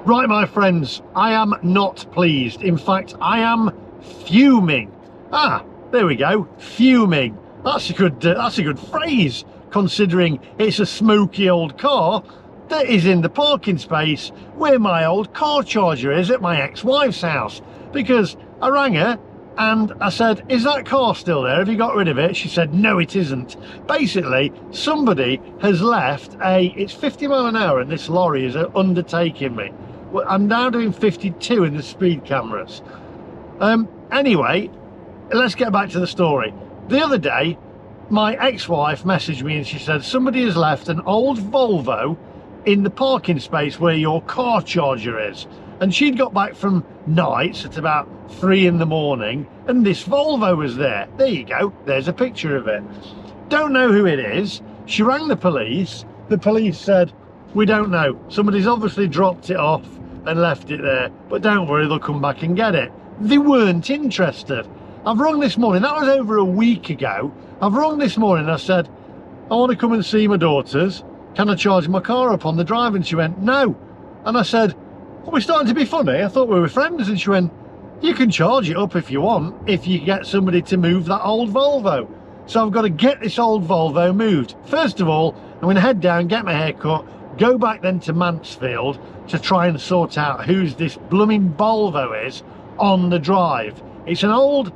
Right, my friends, I am not pleased. In fact, I am fuming. Ah, there we go, fuming. That's a good phrase, considering it's a smoky old car that is in the parking space where my old car charger is at my ex-wife's house. Because I rang her and I said, is that car still there? Have you got rid of it? She said, no, it isn't. Basically, somebody has left it's 50 miles an hour and this lorry is undertaking me. I'm now doing 52 in the speed cameras. Anyway, let's get back to the story. The other day, my ex-wife messaged me and she said, somebody has left an old Volvo in the parking space where your car charger is. And she'd got back from nights at about 3 in the morning and this Volvo was there. There you go, there's a picture of it. Don't know who it is. She rang the police. The police said, we don't know. Somebody's obviously dropped it off and left it there, but don't worry, they'll come back and get it. They weren't interested. I've rung this morning, that was over a week ago. I've rung this morning, I said, I want to come and see my daughters. Can I charge my car up on the drive? And she went, no. And I said, are we starting to be funny? I thought we were friends. And she went, you can charge it up if you want, if you get somebody to move that old Volvo. So I've got to get this old Volvo moved. First of all, I'm going to head down, get my hair cut, go back then to Mansfield to try and sort out whose this blooming Volvo is on the drive. It's a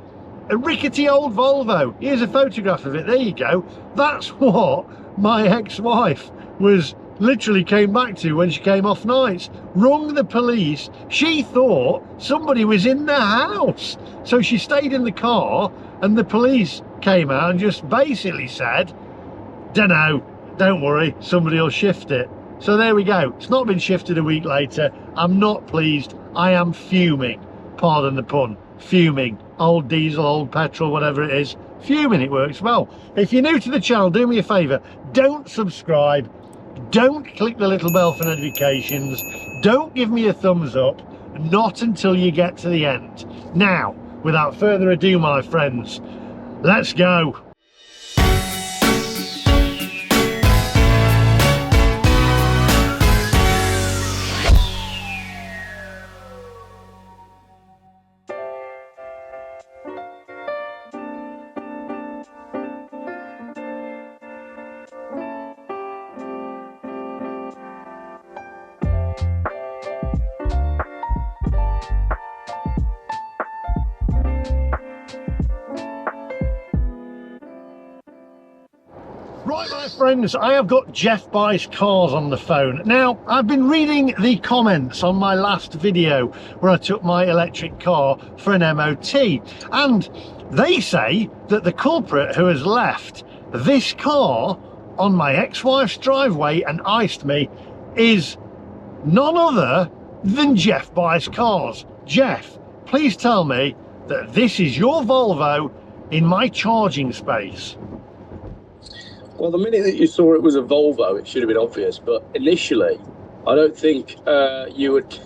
rickety old Volvo. Here's a photograph of it. There you go. That's what my ex-wife literally came back to when she came off nights. Rung the police. She thought somebody was in the house. So she stayed in the car and the police came out and just basically said, dunno, don't worry, somebody will shift it. So there we go. It's not been shifted a week later. I'm not pleased. I am fuming. Pardon the pun. Fuming. Old diesel, old petrol, whatever it is. Fuming, it works well. If you're new to the channel, do me a favour. Don't subscribe. Don't click the little bell for notifications. Don't give me a thumbs up. Not until you get to the end. Now, without further ado, my friends, let's go. Right, my friends, I have got Geoff Buys Cars on the phone. Now, I've been reading the comments on my last video where I took my electric car for an MOT, and they say that the culprit who has left this car on my ex-wife's driveway and iced me is none other than Geoff Buys Cars. Geoff, please tell me that this is your Volvo in my charging space. Well, the minute that you saw it was a Volvo, it should have been obvious. But initially, I don't think you would.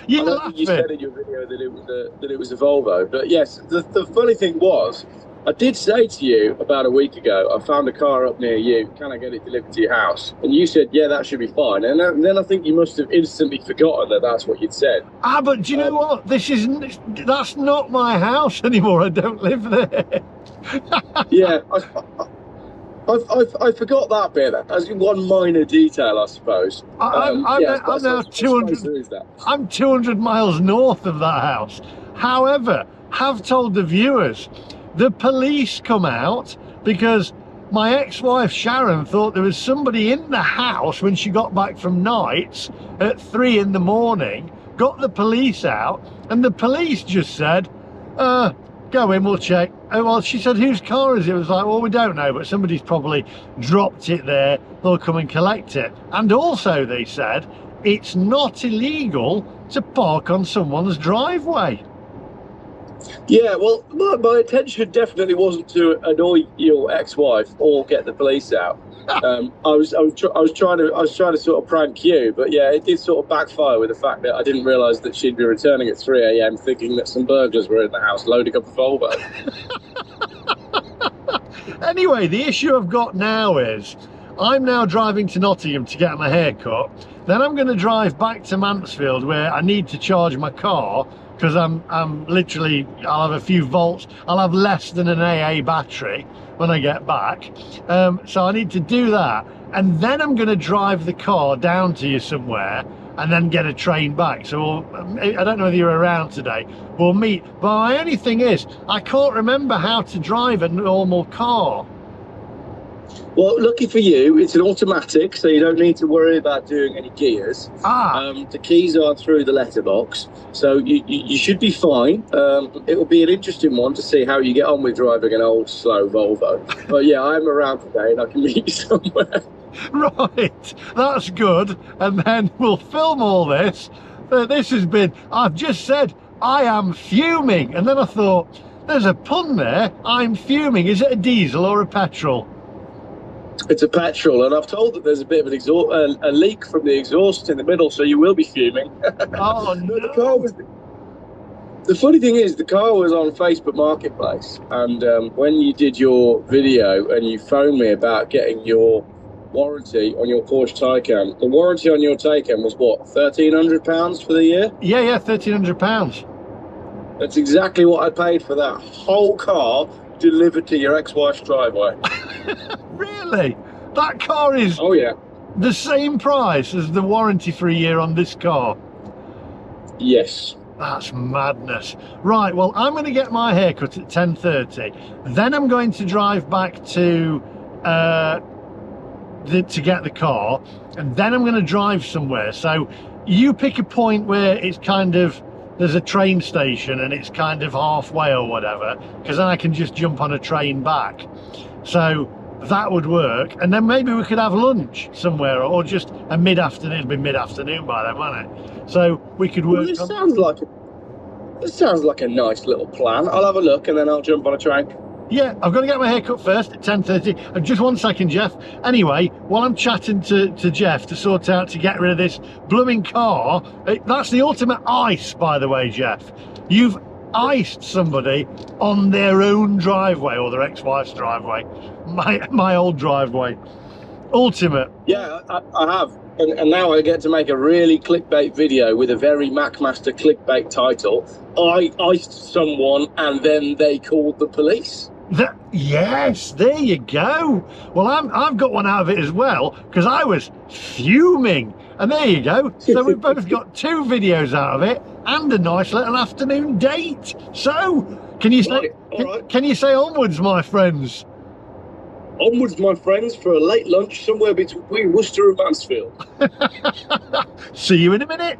You said in your video that it was a Volvo. But yes, the funny thing was, I did say to you about a week ago, I found a car up near you. Can I get it delivered to your house? And you said, yeah, that should be fine. And then I think you must have instantly forgotten that that's what you'd said. Ah, but do you know what? That's not my house anymore. I don't live there. Yeah, I forgot that bit as one minor detail, I suppose. I'm now 200. I'm 200 miles north of that house. However, have told the viewers, the police come out because my ex-wife Sharon thought there was somebody in the house when she got back from nights at 3 in the morning. Got the police out, and the police just said, go in, we'll check. Oh, well, she said, whose car is it? It was like, well, we don't know, but somebody's probably dropped it there. They'll come and collect it. And also, they said, it's not illegal to park on someone's driveway. Yeah, well, my intention definitely wasn't to annoy your ex-wife or get the police out. I was trying to sort of prank you, but yeah, it did sort of backfire with the fact that I didn't realise that she'd be returning at 3 AM thinking that some burglars were in the house loading up a Volvo. Anyway, the issue I've got now is I'm now driving to Nottingham to get my hair cut. Then I'm going to drive back to Mansfield, where I need to charge my car, because I'm literally, I'll have a few volts, I'll have less than an AA battery when I get back. So I need to do that, and then I'm going to drive the car down to you somewhere and then get a train back. So I don't know whether you're around today, we'll meet. But my only thing is, I can't remember how to drive a normal car. Well, lucky for you, it's an automatic, so you don't need to worry about doing any gears. The keys are through the letterbox, so you should be fine. It will be an interesting one to see how you get on with driving an old, slow Volvo. But yeah, I'm around today and I can meet you somewhere. Right, that's good. And then we'll film all this. This has been, I've just said, I am fuming. And then I thought, there's a pun there, I'm fuming. Is it a diesel or a petrol? It's a petrol, and I've told that there's a bit of an a leak from the exhaust in the middle, so you will be fuming. Oh no! The funny thing is, the car was on Facebook Marketplace, and when you did your video and you phoned me about getting your warranty on your Porsche Taycan, the warranty on your Taycan was what, £1,300 for the year? Yeah, £1,300. That's exactly what I paid for that whole car delivered to your ex-wife's driveway. Really? That car is the same price as the warranty for a year on this car? Yes. That's madness. Right, well, I'm going to get my haircut at 10:30. Then I'm going to drive back to get the car, and then I'm going to drive somewhere. So you pick a point where it's kind of, there's a train station and it's kind of halfway or whatever, because then I can just jump on a train back. So that would work, and then maybe we could have lunch somewhere, or just a mid-afternoon. It'd be mid-afternoon by then, wouldn't it? So we could work. Well, this sounds like a nice little plan. I'll have a look and then I'll jump on a train. Yeah, I've got to get my hair cut first at 10:30. Just 1 second, Geoff. Anyway, while I'm chatting to Geoff to sort out to get rid of this blooming car, that's the ultimate ice, by the way, Geoff. You've iced somebody on their own driveway, or their ex-wife's driveway. My old driveway. Ultimate. Yeah, I have. And now I get to make a really clickbait video with a very MacMaster clickbait title. I iced someone and then they called the police. Yes, there you go. Well, I've got one out of it as well, because I was fuming. And there you go. So we've both got 2 videos out of it and a nice little afternoon date. So, can you say, can you say onwards, my friends? Onwards, my friends, for a late lunch somewhere between Worcester and Mansfield. See you in a minute.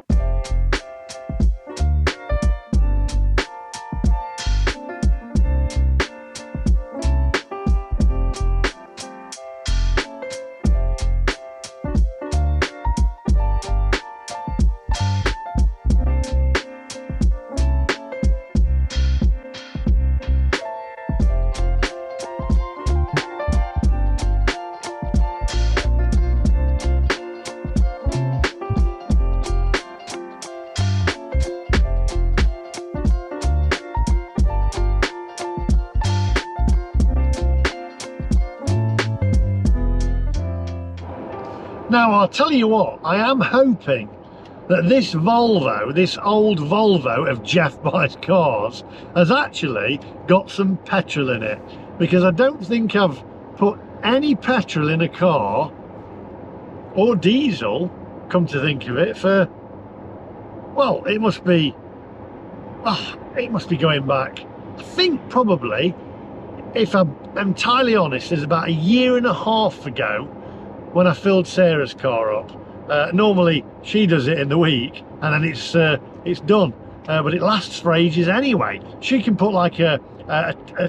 Now, I'll tell you what, I am hoping that this Volvo, this old Volvo of Geoff Buys Cars, has actually got some petrol in it, because I don't think I've put any petrol in a car, or diesel, come to think of it, for, well, it must be going back, I think probably, if I'm entirely honest, it's about 1.5 years ago when I filled Sarah's car up. Normally she does it in the week and then it's done, but it lasts for ages anyway. She can put like a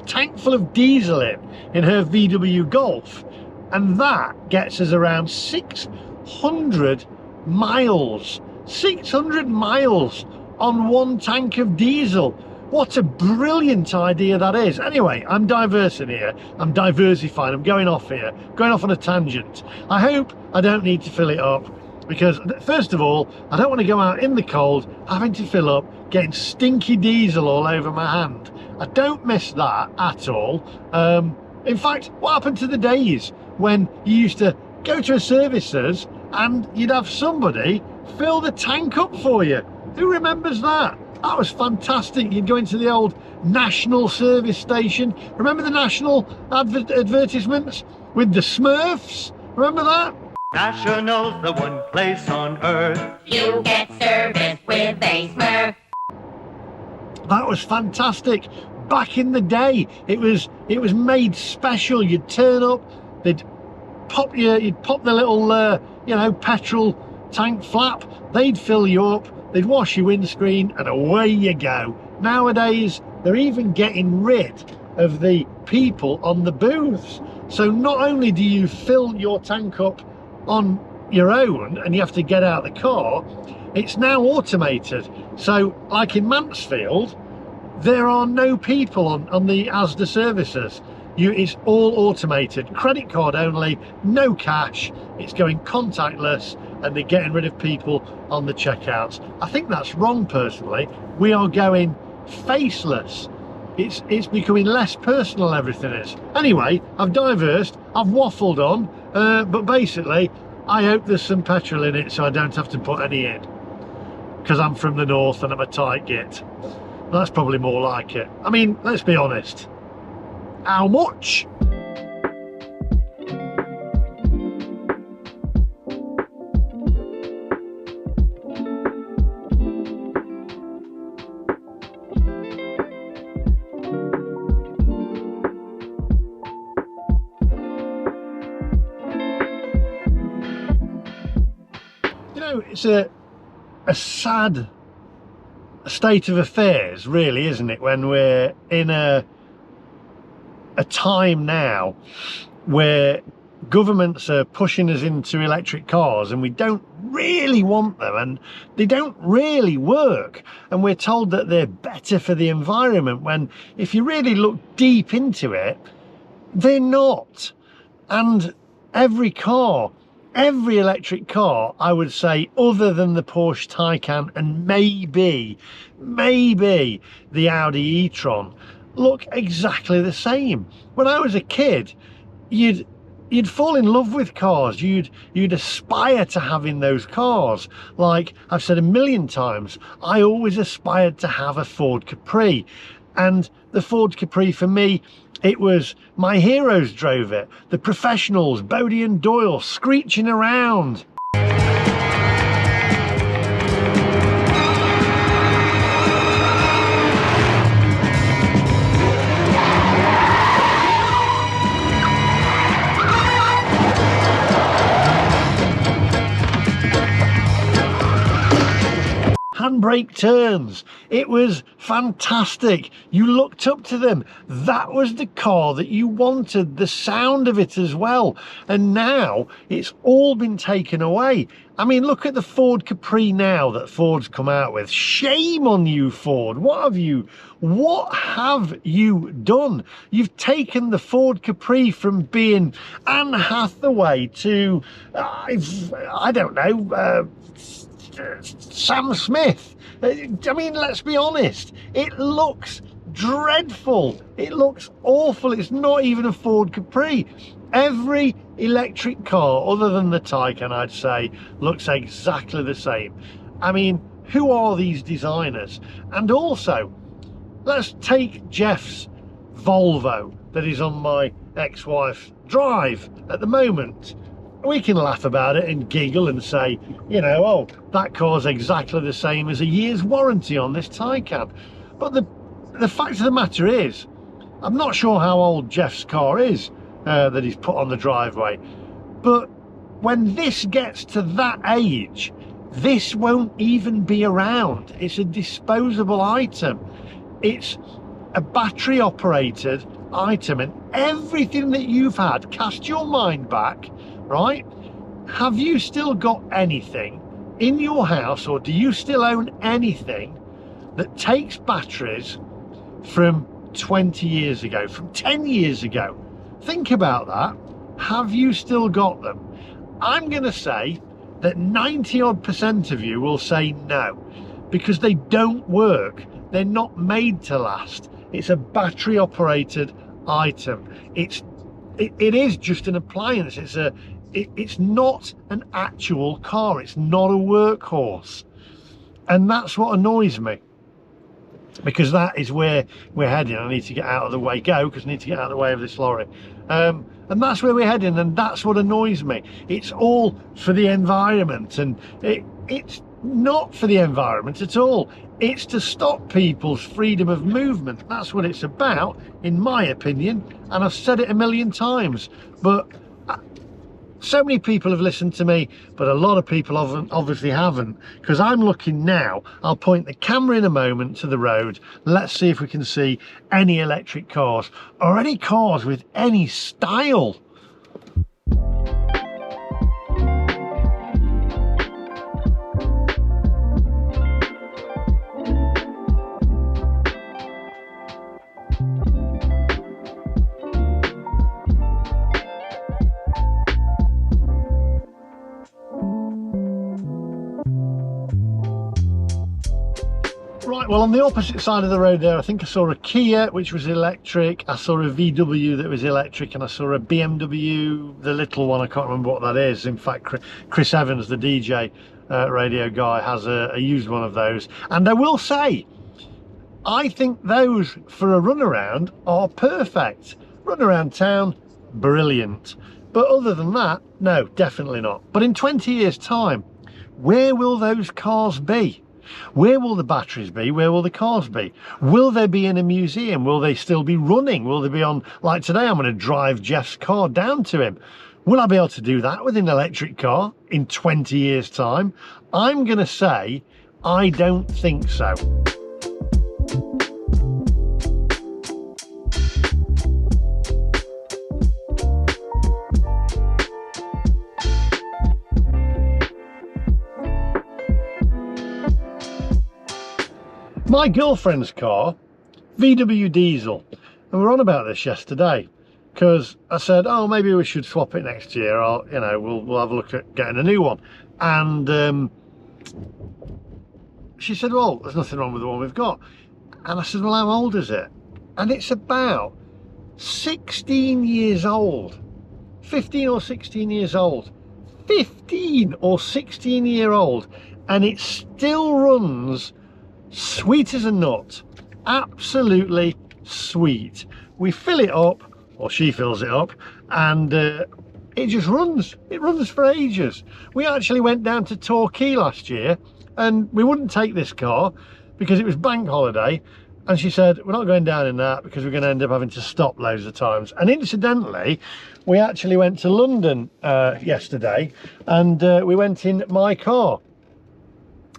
tank full of diesel in her VW Golf, and that gets us around 600 miles. 600 miles on 1 tank of diesel. What a brilliant idea that is. Anyway, I'm diversing here. I'm diversifying. I'm going off here. Going off on a tangent. I hope I don't need to fill it up, because first of all, I don't want to go out in the cold having to fill up, getting stinky diesel all over my hand. I don't miss that at all. In fact, what happened to the days when you used to go to a services and you'd have somebody fill the tank up for you. Who remembers that? That was fantastic. You'd go into the old National service station. Remember the National advertisements with the Smurfs? Remember that? National's the one place on earth You get service with a Smurf. That was fantastic. Back in the day, it was made special. You'd turn up, you'd pop the little petrol tank flap, they'd fill you up, they'd wash your windscreen, and away you go. Nowadays, they're even getting rid of the people on the booths. So not only do you fill your tank up on your own and you have to get out of the car, it's now automated. So like in Mansfield, there are no people on the Asda services. It's all automated, credit card only, no cash. It's going contactless, and they're getting rid of people on the checkouts. I think that's wrong personally. We are going faceless. It's becoming less personal, everything is. Anyway, I've diversed, I've waffled on, but basically I hope there's some petrol in it so I don't have to put any in, because I'm from the north and I'm a tight git. That's probably more like it. I mean, let's be honest. How much? You know, it's a sad state of affairs, really, isn't it, when we're in a time now where governments are pushing us into electric cars and we don't really want them and they don't really work, and we're told that they're better for the environment, when if you really look deep into it, they're not. And every electric car, I would say, other than the Porsche Taycan and maybe the Audi e-tron, look exactly the same. When I was a kid, you'd fall in love with cars. You'd aspire to having those cars. Like I've said a million times, I always aspired to have a Ford Capri, and the Ford Capri for me, it was my heroes drove it. The professionals, Bodie and Doyle, screeching around. Handbrake turns. It was fantastic. You looked up to them. That was the car that you wanted, the sound of it as well. And now it's all been taken away. I mean, look at the Ford Capri now that Ford's come out with. Shame on you, Ford. What have you done? You've taken the Ford Capri from being Anne Hathaway to, I don't know, Sam Smith. I mean, let's be honest, it looks dreadful, it looks awful. It's not even a Ford Capri. Every electric car other than the Taycan, I'd say, looks exactly the same. I mean, who are these designers? And also, let's take Geoff's Volvo that is on my ex-wife's drive at the moment. We can laugh about it and giggle and say, you know, oh, that car's exactly the same as a year's warranty on this Taycan. But the fact of the matter is, I'm not sure how old Geoff's car is that he's put on the driveway. But when this gets to that age, this won't even be around. It's a disposable item. It's a battery operated item, and everything that you've had, cast your mind back, right? Have you still got anything in your house, or do you still own anything that takes batteries from 20 years ago, from 10 years ago? Think about that. Have you still got them? I'm going to say that 90% of you will say no, because they don't work. They're not made to last. It's a battery operated item. It is just an appliance. it's not an actual car. It's not a workhorse. And that's what annoys me, because that is where we're heading. I need to get out of the way, because I need to get out of the way of this lorry. And that's where we're heading, and that's what annoys me. It's all for the environment, and it's not for the environment at all. It's to stop people's freedom of movement. That's what it's about, in my opinion, and I've said it a million times. But so many people have listened to me, but a lot of people obviously haven't, because I'm looking now. I'll point the camera in a moment to the road. Let's see if we can see any electric cars, or any cars with any style. Right, well, on the opposite side of the road there, I think I saw a Kia, which was electric. I saw a VW that was electric, and I saw a BMW, the little one. I can't remember what that is. In fact, Chris Evans, the DJ radio guy, has a used one of those. And I will say, I think those for a run around are perfect. Run around town, brilliant. But other than that, no, definitely not. But in 20 years' time, where will those cars be? Where will the batteries be? Where will the cars be? Will they be in a museum? Will they still be running? Will they be on, like today, I'm going to drive Geoff's car down to him. Will I be able to do that with an electric car in 20 years' time? I'm going to say, I don't think so. My girlfriend's car, VW diesel, and we were on about this yesterday, because I said, oh, maybe we should swap it next year, or, you know, we'll have a look at getting a new one. And she said, well, there's nothing wrong with the one we've got. And I said, well, how old is it? And it's about 16 years old, 15 or 16 years old, 15 or 16-year-old, and it still runs sweet as a nut, absolutely sweet. We fill it up, or she fills it up, and it just runs. It runs for ages. We actually went down to Torquay last year, and we wouldn't take this car because it was bank holiday, and she said, we're not going down in that because we're going to end up having to stop loads of times. And incidentally, we actually went to London yesterday, and we went in my car.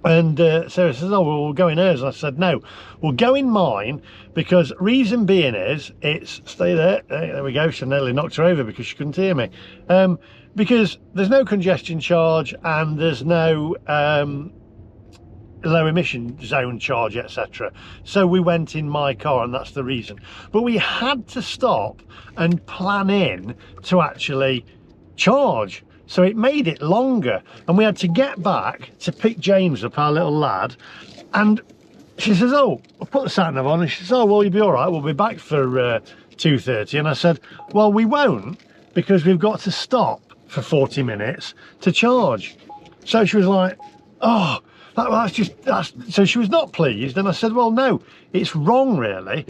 And Sarah says, oh, well, we'll go in hers. And I said, no, we'll go in mine, because reason being is, it's, stay there, there we go, she nearly knocked her over because she couldn't hear me. Because there's no congestion charge, and there's no low emission zone charge, etc. So we went in my car, and that's the reason. But we had to stop and plan in to actually charge. So it made it longer, and we had to get back to pick James up, our little lad. And she says, oh, I'll put the sat nav on, and she says, oh, well, you'll be all right, we'll be back for 2:30. And I said, well, we won't, because we've got to stop for 40 minutes to charge. So she was like, oh, that's so she was not pleased. And I said, well, no, it's wrong, really.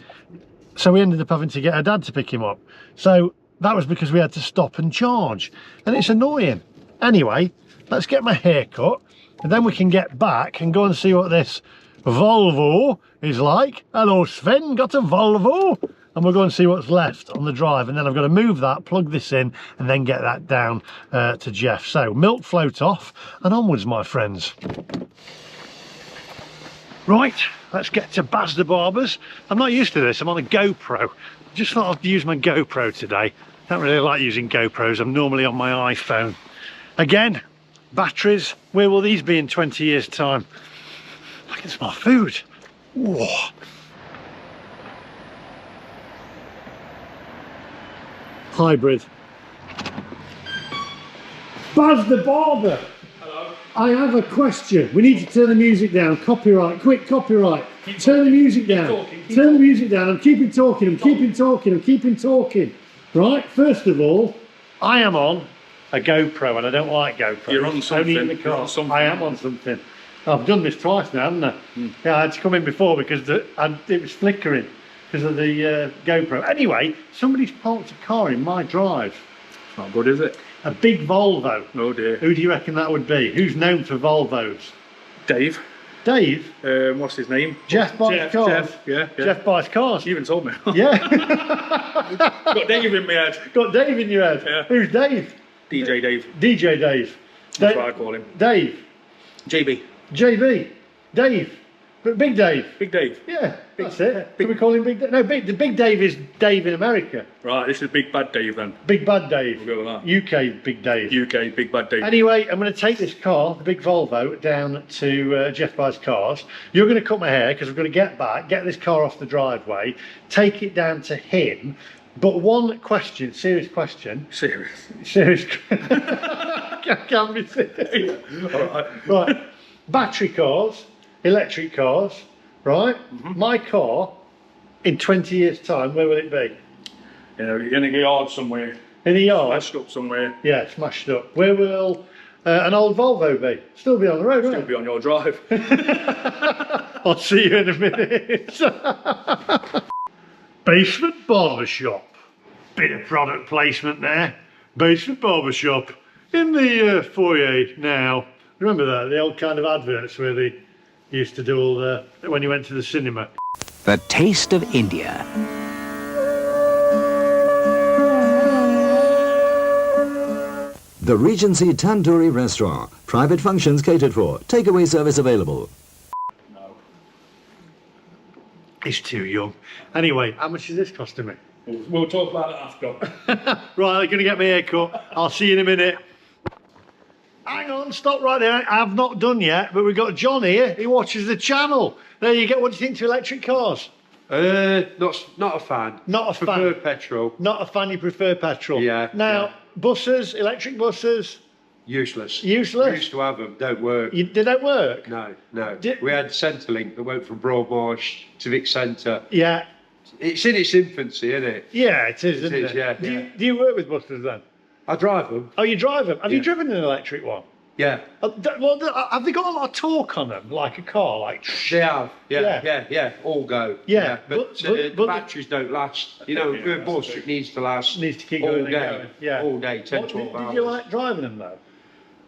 So we ended up having to get her dad to pick him up. So that was because we had to stop and charge, and it's annoying. Anyway, let's get my hair cut, and then we can get back and go and see what this Volvo is like. Hello, Sven, got a Volvo? And we'll go and see what's left on the drive, and then I've got to move that, plug this in, and then get that down to Geoff. So milk float off and onwards, my friends. Right, let's get to Baz the Barber's. I'm not used to this, I'm on a GoPro. Just thought I'd use my GoPro today. Don't really like using GoPros, I'm normally on my iPhone. Again, batteries, where will these be in 20 years' time? I can smell food. Whoa. Hybrid. Baz the Barber. Hello. I have a question. We need to turn the music down. Copyright, quick copyright. Turn the music down. Turn the music down. I'm keeping talking. I'm keeping talking. I'm keeping talking. Right, first of all, I am on a GoPro, and I don't like GoPro. You're on something. Only in the car. You're on something. I am on something. I've done this twice now, haven't I? Yeah, I had to come in before because it was flickering because of the GoPro. Anyway, somebody's parked a car in my drive. It's not good, is it? A big Volvo. Oh dear. Who do you reckon that would be? Who's known for Volvos? Dave. Dave? What's his name? Geoff buys cars. Geoff, yeah. Geoff buys cars. You even told me. Yeah. Got Dave in my head. Got Dave in your head. Yeah. Who's Dave? DJ Dave. DJ Dave. That's what I call him. Dave. JB. JB. Dave. But Big Dave. Big Dave. Yeah, that's it. Can we call him Big Dave? No, the Big Dave is Dave in America. Right, this is Big Bad Dave then. Big Bad Dave. We'll go with UK Big Dave. that. UK Big Bad Dave. Anyway, I'm going to take this car, the big Volvo, down to Geoff Buys Cars. You're going to cut my hair because we're going to get back, get this car off the driveway, take it down to him. But one question, serious question. Serious. Serious. Can be serious. All right. Right. Battery cars, electric cars, right? My car, in 20 years' time, where will it be? You know, you're in a yard somewhere. In a yard? Smashed up somewhere. Yeah, smashed up. Where will an old Volvo be? Still be on the road, won't Still it? be on your drive. I'll see you in a minute. Basement Barbershop. Bit of product placement there. Basement Barbershop in the foyer now. Remember that? The old kind of adverts where they used to do all the, when you went to the cinema. The taste of India. The Regency Tandoori Restaurant. Private functions catered for. Takeaway service available. No. It's too young. Anyway, how much is this costing me? We'll talk about it after. Right, I'm going to get my hair cut. I'll see you in a minute. Hang on, stop right there. I've not done yet, but we've got John here. He watches the channel. There you go. What do you think to electric cars? Not a fan. Not a fan. Prefer petrol. Not a fan, you prefer petrol? Yeah. Now, yeah. buses, electric buses, Useless. useless? We used to have them. Don't work. They don't work? No, no. Did- We had Centrelink that went from Broadmarsh to Vic Centre. Yeah. It's in its infancy, isn't it? Yeah, it is, isn't is, it? yeah, Do, yeah. You, do you work with buses then? I drive them. Oh, you drive them? Have you Yeah. driven an electric one? Yeah. Have they got a lot of torque on them, like a car? Like, They have. Yeah. Yeah. All go. Yeah, But, but the batteries don't last. You know, a bus it needs to last. needs to keep all going day. and going. Yeah. All day, 10, 12 Did hours. you like driving them though?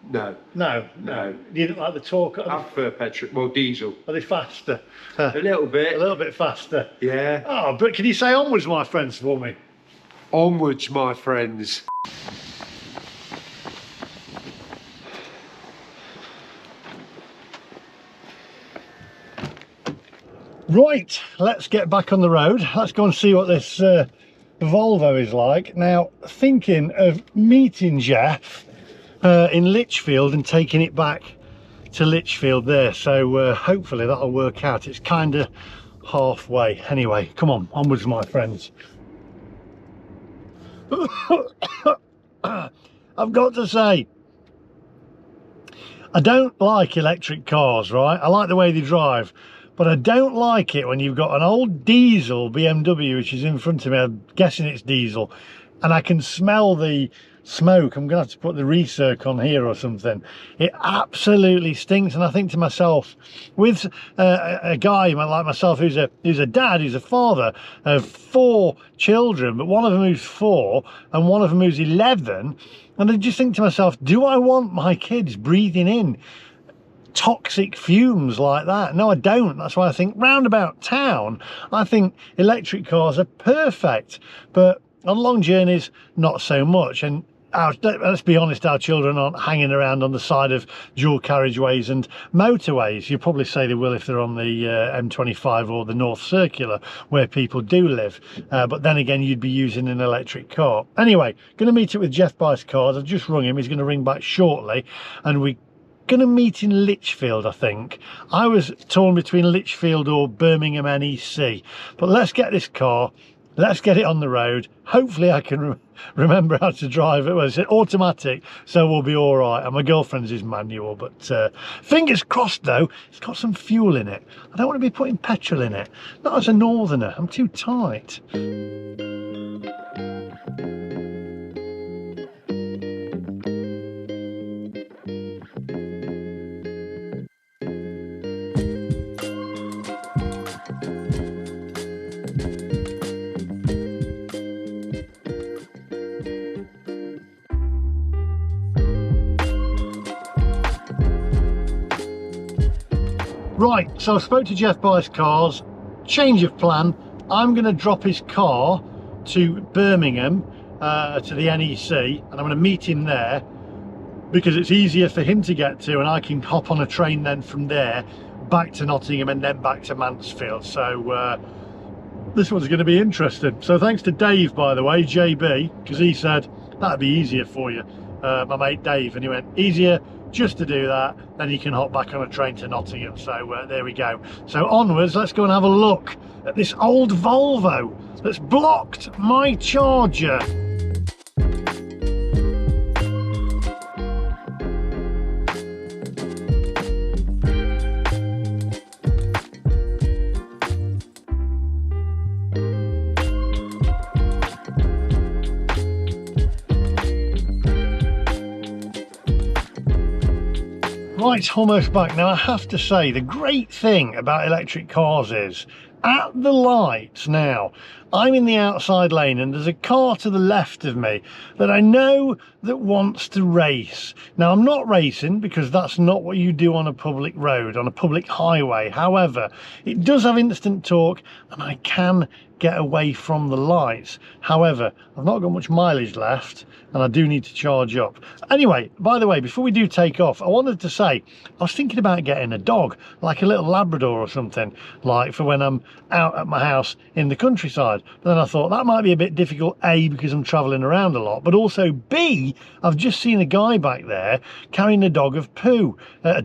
No. No. No. You didn't like the torque? I prefer petrol. Well, diesel. Are they faster? A little bit. A little bit faster. Yeah. Oh, but can you say onwards, my friends, for me? Onwards, my friends. Right, let's get back on the road. Let's go and see what this Volvo is like. Now, thinking of meeting Geoff in Lichfield and taking it back to Lichfield there. So hopefully that'll work out. It's kind of halfway. Anyway, come on, onwards, my friends. I've got to say, I don't like electric cars, right? I like the way they drive, but I don't like it when you've got an old diesel BMW which is in front of me. I'm guessing it's diesel, and I can smell the smoke. I'm gonna have to put the recirc on here or something. It absolutely stinks, and I think to myself, with a guy like myself who's a dad, who's a father of 4 children, but one of them who's 4 and one of them who's 11, and I just think to myself, do I want my kids breathing in toxic fumes like that? No, I don't. That's why I think round about town, I think electric cars are perfect, but on long journeys, not so much. And let's be honest, our children aren't hanging around on the side of dual carriageways and motorways. You probably say they will if they're on the M25 or the North Circular, where people do live. But then again, you'd be using an electric car. Anyway, going to meet it with Geoff Buys Cars. I've just rung him. He's going to ring back shortly, and we're going to meet in Lichfield, I think. I was torn between Lichfield or Birmingham NEC. But let's get this car. Let's get it on the road. Hopefully I can remember how to drive it. Well, it's automatic, so we'll be all right. And my girlfriend's is manual, but fingers crossed though, it's got some fuel in it. I don't want to be putting petrol in it. Not as a northerner, I'm too tight. Right, so I spoke to Geoff Buys Cars. Change of plan. I'm going to drop his car to Birmingham, to the NEC, and I'm going to meet him there because it's easier for him to get to, and I can hop on a train then from there back to Nottingham and then back to Mansfield. So this one's going to be interesting. So thanks to Dave, by the way, JB, because he said that'd be easier for you, my mate Dave, and he went, easier just to do that, then you can hop back on a train to Nottingham. So there we go. So onwards, let's go and have a look at this old Volvo that's blocked my charger. Right, almost back. Now I have to say, the great thing about electric cars is, at the lights now, I'm in the outside lane and there's a car to the left of me that I know that wants to race. Now I'm not racing because that's not what you do on a public road, on a public highway. However, it does have instant torque and I can get away from the lights. However, I've not got much mileage left and I do need to charge up. Anyway, by the way, before we do take off, I wanted to say, I was thinking about getting a dog, like a little Labrador or something, like for when I'm out at my house in the countryside. But then I thought that might be a bit difficult, A, because I'm travelling around a lot, but also B, I've just seen a guy back there carrying a bag of poo. And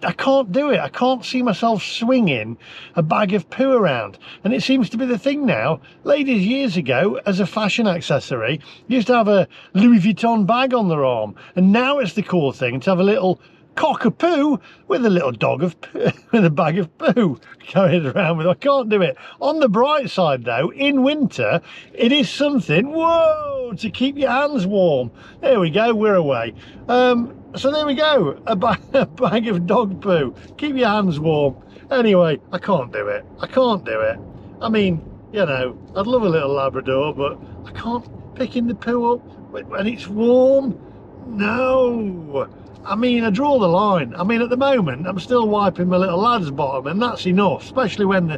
I can't do it. I can't see myself swinging a bag of poo around. And it seems to be the thing now. Ladies years ago, as a fashion accessory, used to have a Louis Vuitton bag on their arm. And now it's the cool thing to have a little cock of poo with a little dog of poo, with a bag of poo carried around with. I can't do it. On the bright side though, in winter, it is something, whoa, to keep your hands warm. There we go, we're away. So there we go, a bag of dog poo. Keep your hands warm. Anyway, I can't do it. I can't do it. I mean, you know, I'd love a little Labrador, but I can't picking the poo up when it's warm. No. I mean, I draw the line. I mean, at the moment, I'm still wiping my little lad's bottom, and that's enough, especially when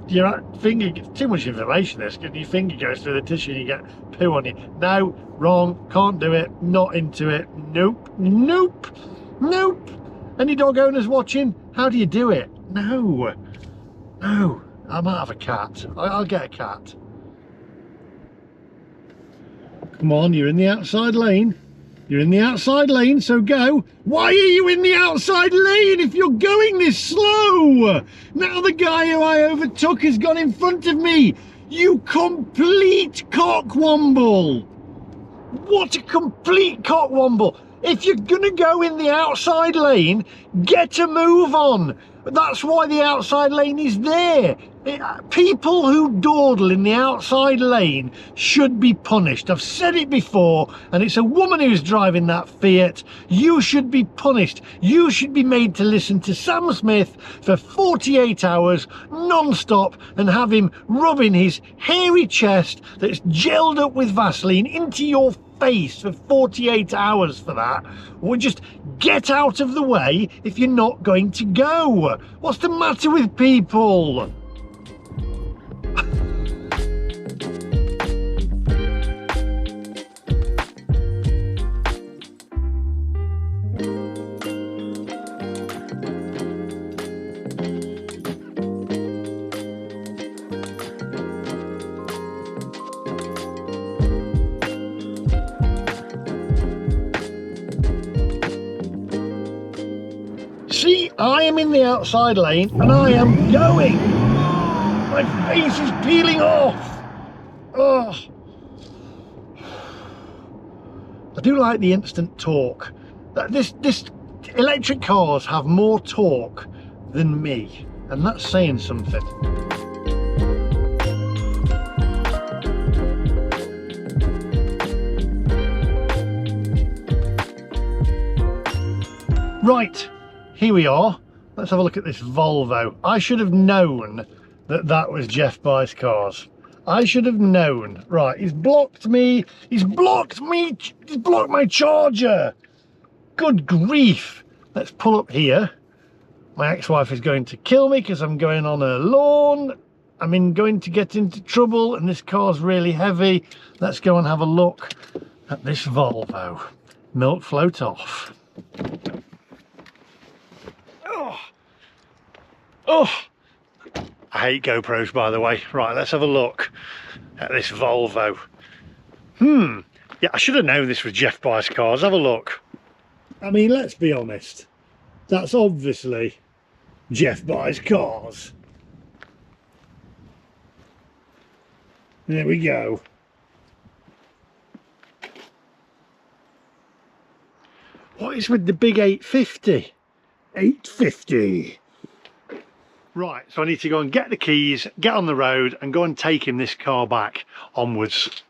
your finger gets too much information. This, your finger goes through the tissue and you get poo on you. No, wrong, can't do it, not into it. Nope, nope, nope. Any dog owners watching? How do you do it? No, no. I might have a cat. I'll get a cat. Come on, you're in the outside lane. You're in the outside lane, so go. Why are you in the outside lane if you're going this slow? Now the guy who I overtook has gone in front of me. You complete cockwomble. What a complete cockwomble. If you're gonna go in the outside lane, get a move on. That's why the outside lane is there. People who dawdle in the outside lane should be punished. I've said it before, and it's a woman who's driving that Fiat. You should be punished. You should be made to listen to Sam Smith for 48 hours non-stop and have him rubbing his hairy chest that's gelled up with Vaseline into your face for 48 hours for that. Or just get out of the way if you're not going to go. What's the matter with people? See, I am in the outside lane and I am going. My face is peeling off. Oh. I do like the instant torque. This electric cars have more torque than me, and that's saying something. Right. Here we are. Let's have a look at this Volvo. I should have known that that was Geoff Buys Cars. I should have known. Right, he's blocked me. He's blocked me. He's blocked my charger. Good grief. let's pull up here. My ex-wife is going to kill me because I'm going on her lawn. going to get into trouble, and this car's really heavy. Let's go and have a look at this Volvo. Milk float off. Oh, I hate GoPros, by the way. Right, let's have a look at this Volvo. Yeah, I should have known this was Geoff Buys Cars. Have a look. Let's be honest. That's obviously Geoff Buys Cars. There we go. What is with the big 850? 850. Right, so I need to go and get the keys, get on the road and go and take him this car back onwards.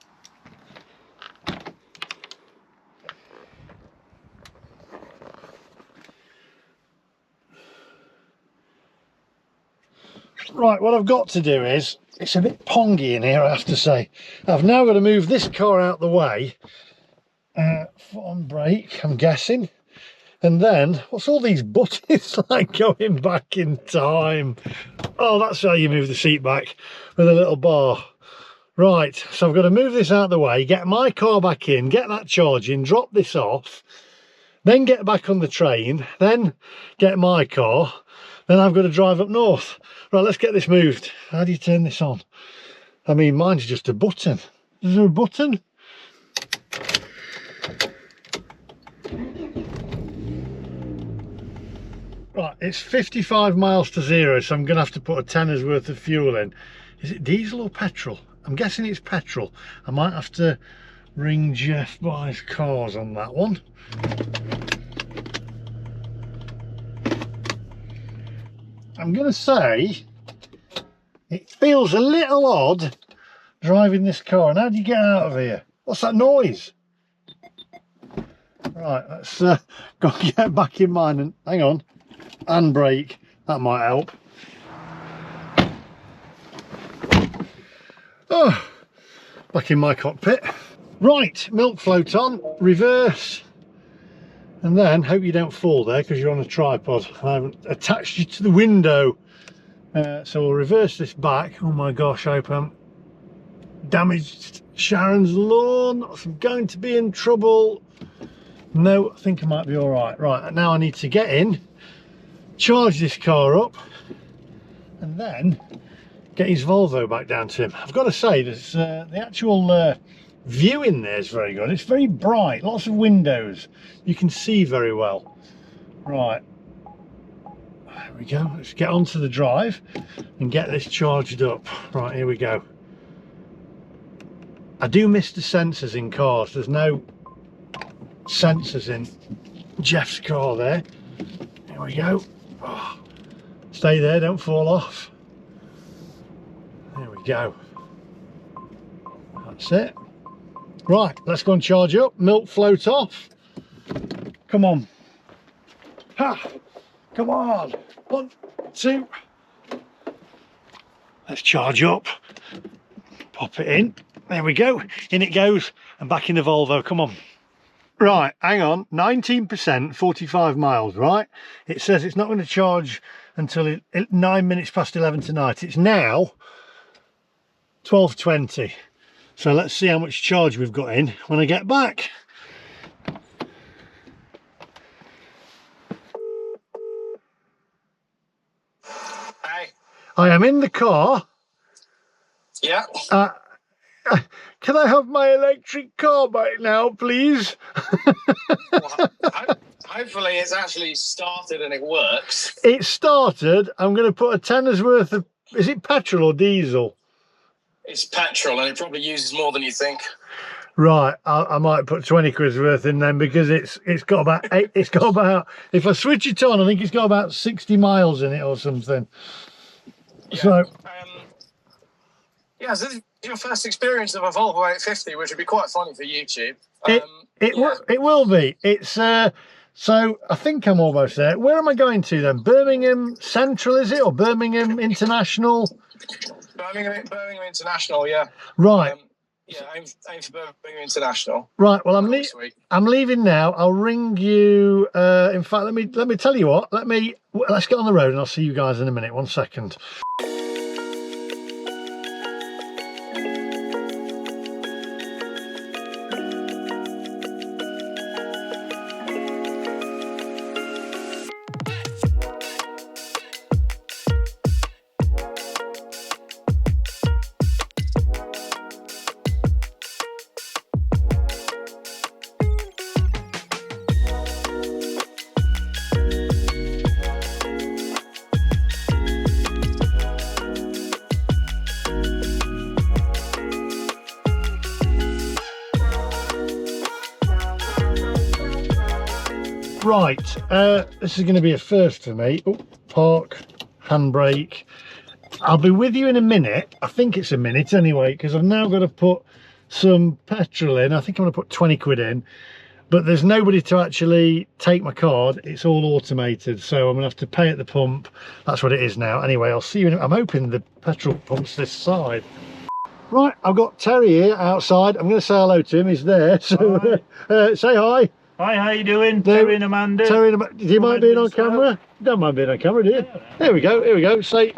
Right, what I've got to do is, it's a bit pongy in here, I have to say. I've now got to move this car out the way, foot on brake, I'm guessing. And then, what's all these buttons like going back in time? Oh, that's how you move the seat back, with a little bar. Right, so I've got to move this out of the way, get my car back in, get that charging, drop this off, then get back on the train, then get my car, then I've got to drive up north. Right, let's get this moved. How do you turn this on? Mine's just a button. Is there a button? Right, it's 55 miles to 0, so I'm going to have to put a tenner's worth of fuel in. Is it diesel or petrol? I'm guessing it's petrol. I might have to ring Geoff Buys Cars on that one. I'm going to say it feels a little odd driving this car. And how do you get out of here? What's that noise? Right, let's go and get back in mine and hang on. And brake, that might help. Oh, back in my cockpit. Right, milk float on, reverse, and then hope you don't fall there because you're on a tripod. I haven't attached you to the window, so we'll reverse this back. Oh my gosh, I hope I haven't damaged Sharon's lawn. I'm going to be in trouble. No, I think I might be all right. Right, now I need to get in, charge this car up, and then get his Volvo back down to him. I've got to say, there's the actual view in there is very good. It's very bright, lots of windows. You can see very well. Right, there we go. Let's get onto the drive and get this charged up. Right, here we go. I do miss the sensors in cars. There's no sensors in Geoff's car there. Here we go. Oh, stay there, don't fall off. There we go. That's it. Right, let's go and charge up. Milk float off. Come on. Ha! Come on. 1, 2. Let's charge up. Pop it in. There we go. In it goes. And back in the Volvo. Come on. Right, hang on. 19%, 45 miles, right? It says it's not going to charge until 9 minutes past 11 tonight. It's now 12:20. So let's see how much charge we've got in when I get back. Hey. I am in the car. Yeah. Can I have my electric car back now, please? Well, hopefully it's actually started and it works. It started. I'm going to put a tenner's worth of... Is it petrol or diesel? It's petrol and it probably uses more than you think. Right, I might put 20 quid's worth in then because it's got about if I switch it on, I think it's got about 60 miles in it or something. Yeah. So yeah, so this is your first experience of a Volvo 850, which would be quite funny for YouTube. It will be. It's so I think I'm almost there. Where am I going to then? Birmingham Central, is it, or Birmingham International? Birmingham International, yeah. Right. Yeah, aim for Birmingham International. Right. Well, Sweet. I'm leaving now. I'll ring you. In fact, let me tell you what. Let's get on the road, and I'll see you guys in a minute. 1 second. Right, this is going to be a first for me. Oh, park, handbrake. I'll be with you in a minute. I think it's a minute anyway, because I've now got to put some petrol in. I think I'm going to put 20 quid in, but there's nobody to actually take my card. It's all automated, so I'm going to have to pay at the pump. That's what it is now. Anyway, I'll see you in a... I'm hoping the petrol pump's this side. Right, I've got Terry here outside. I'm going to say hello to him. He's there. So say hi. Hi, how you doing? Terry and Amanda. Terry and Amanda. Do you mind being on camera? Don't mind being on camera, do you? Yeah. There we go. Here we go. Say.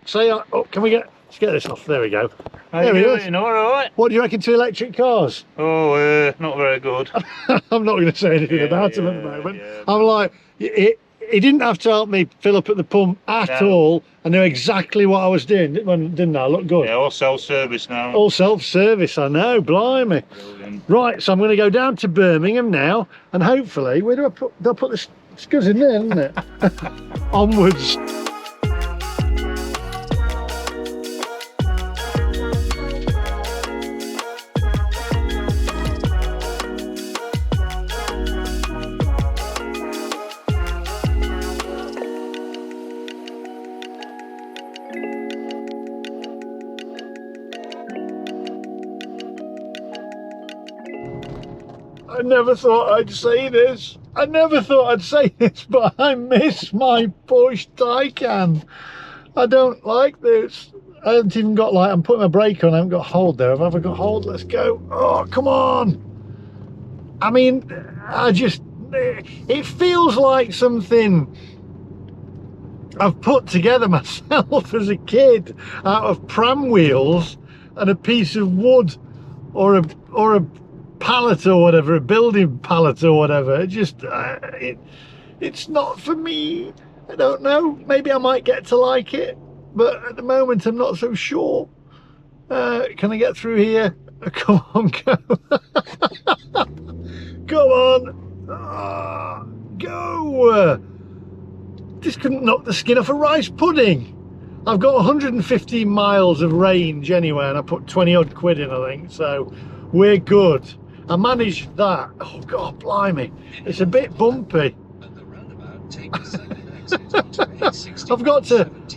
Oh, can we let's get this off. There we go. How you doing? All right. What do you reckon to electric cars? Oh, not very good. I'm not going to say anything about them at the moment. Yeah. I'm like, he didn't have to help me fill up at the pump at all. I knew exactly what I was doing, didn't I? Look good. Yeah, all self-service now. All self-service, I know, blimey. Brilliant. Right, so I'm going to go down to Birmingham now, and hopefully, where do I put? They'll put this. It's good in there, isn't it? Onwards. I never thought I'd say this. I never thought I'd say this, but I miss my Porsche Taycan. I don't like this. I haven't even got I'm putting my brake on. I haven't got hold there. Have I ever got hold? Let's go. Oh, come on. I mean, it feels like something I've put together myself as a kid out of pram wheels and a piece of wood or a pallet or whatever, a building pallet or whatever. It's not for me. I don't know, maybe I might get to like it, but at the moment I'm not so sure. Can I get through here? Come on, go. Come on. Go. This couldn't knock the skin off a rice pudding. I've got 115 miles of range anyway, and I put 20 odd quid in, I think, so we're good. I managed that. Oh God, blimey, it's a bit bumpy.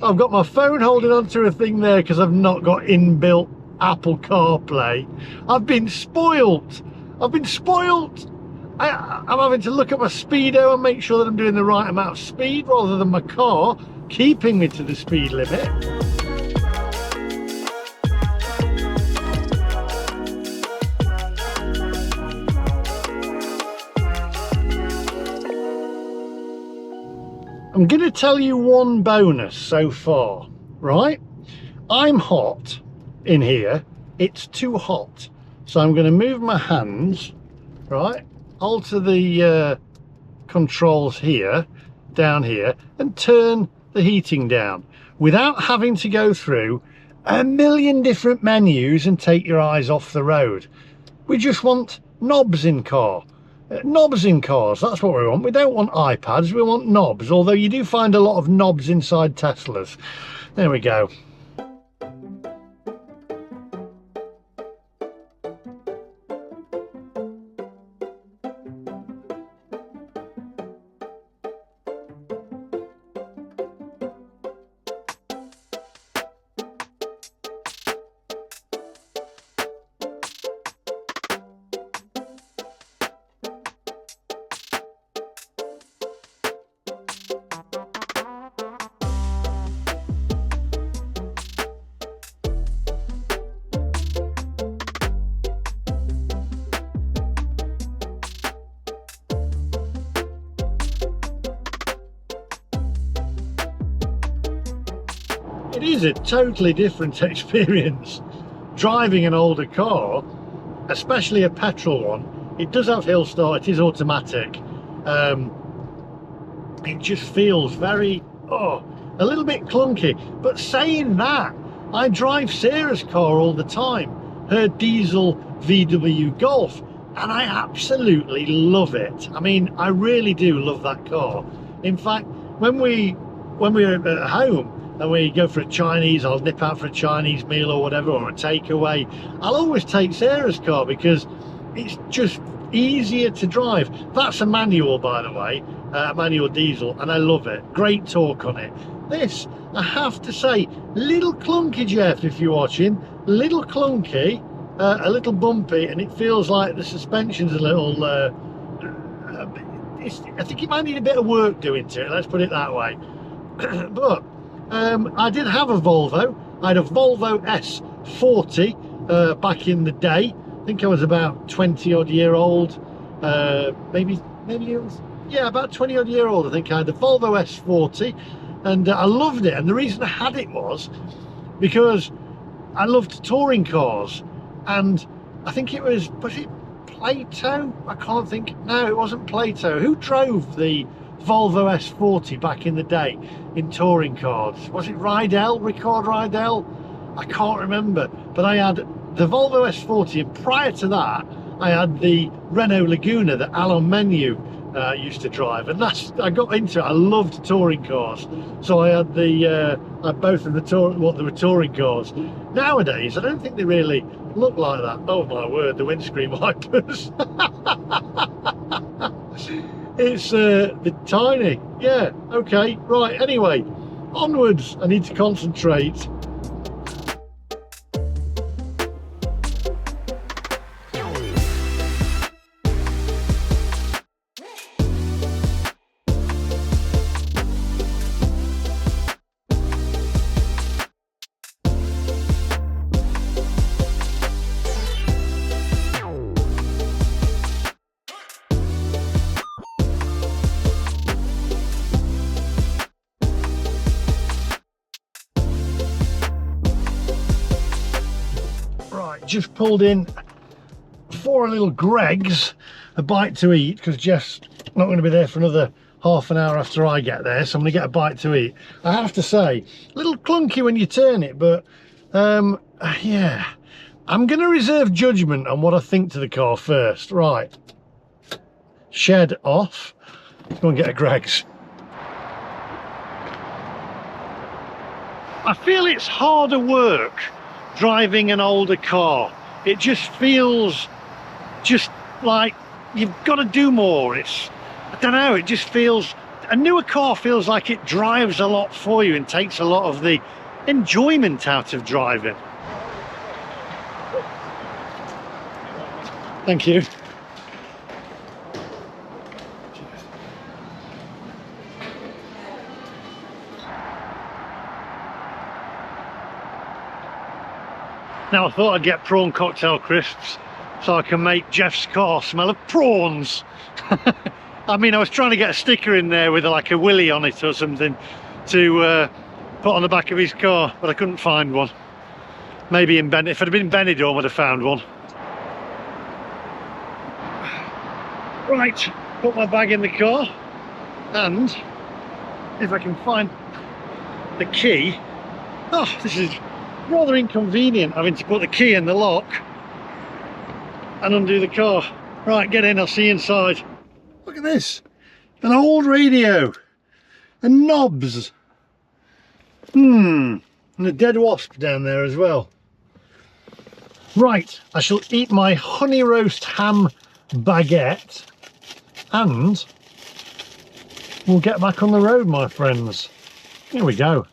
I've got my phone holding onto a thing there because I've not got inbuilt Apple CarPlay. I've been spoilt. I'm having to look at my speedo and make sure that I'm doing the right amount of speed rather than my car keeping me to the speed limit. I'm going to tell you one bonus so far, right? I'm hot in here. It's too hot. So I'm going to move my hands, right? Alter the controls here, down here, and turn the heating down without having to go through a million different menus and take your eyes off the road. We just want knobs in car. Knobs in cars, that's what we want. We don't want iPads, we want knobs, although you do find a lot of knobs inside Teslas. There we go. it is a totally different experience driving an older car, especially a petrol one. It does have hill start, it is automatic. It just feels very, a little bit clunky. But saying that, I drive Sarah's car all the time, her diesel VW Golf, and I absolutely love it. I mean, I really do love that car. In fact, when we're at home and we go for a Chinese, I'll nip out for a Chinese meal or whatever, or a takeaway, I'll always take Sarah's car because it's just easier to drive. That's a manual, by the way, manual diesel, and I love it. Great torque on it. This, I have to say, little clunky, Geoff, if you're watching, little clunky, a little bumpy, and it feels like the suspension's a little I think it might need a bit of work doing to it, let's put it that way. But I did have a Volvo. I had a Volvo S40 back in the day. I think I was about 20 odd year old, maybe it was, yeah, about 20 odd year old. I think I had the Volvo S40, and I loved it. And the reason I had it was because I loved touring cars, and I think it was it Plato? I can't think. No, it wasn't Plato. Who drove the Volvo S40 back in the day in touring cars? Was it Rydell, Rickard Rydell? I can't remember. But I had the Volvo S40, and prior to that I had the Renault Laguna that Alan Menu used to drive, and I got into it. I loved touring cars, so I had both of the touring cars. Nowadays I don't think they really look like that. Oh my word, the windscreen wipers. It's a bit tiny. Yeah, okay, right, anyway, onwards. I need to concentrate. Just pulled in for a little Greg's, a bite to eat, because Geoff's not going to be there for another half an hour after I get there, so I'm going to get a bite to eat. I have to say, a little clunky when you turn it, but yeah, I'm going to reserve judgment on what I think to the car first. Right, shed off, let's go and get a Greg's. I feel it's harder work driving an older car. It just feels just like you've got to do more. I don't know, it just feels, a newer car feels like it drives a lot for you and takes a lot of the enjoyment out of driving. Thank you. Now I thought I'd get prawn cocktail crisps so I can make Geoff's car smell of prawns. I mean, I was trying to get a sticker in there with like a willy on it or something to put on the back of his car, but I couldn't find one. Maybe in if I'd have been in Benidorm I'd have found one. Right, put my bag in the car, and if I can find the key. Oh, this is rather inconvenient having to put the key in the lock and undo the car. Right, get in, I'll see you inside. Look at this, an old radio and knobs. And a dead wasp down there as well. Right, I shall eat my honey roast ham baguette and we'll get back on the road, my friends. Here we go.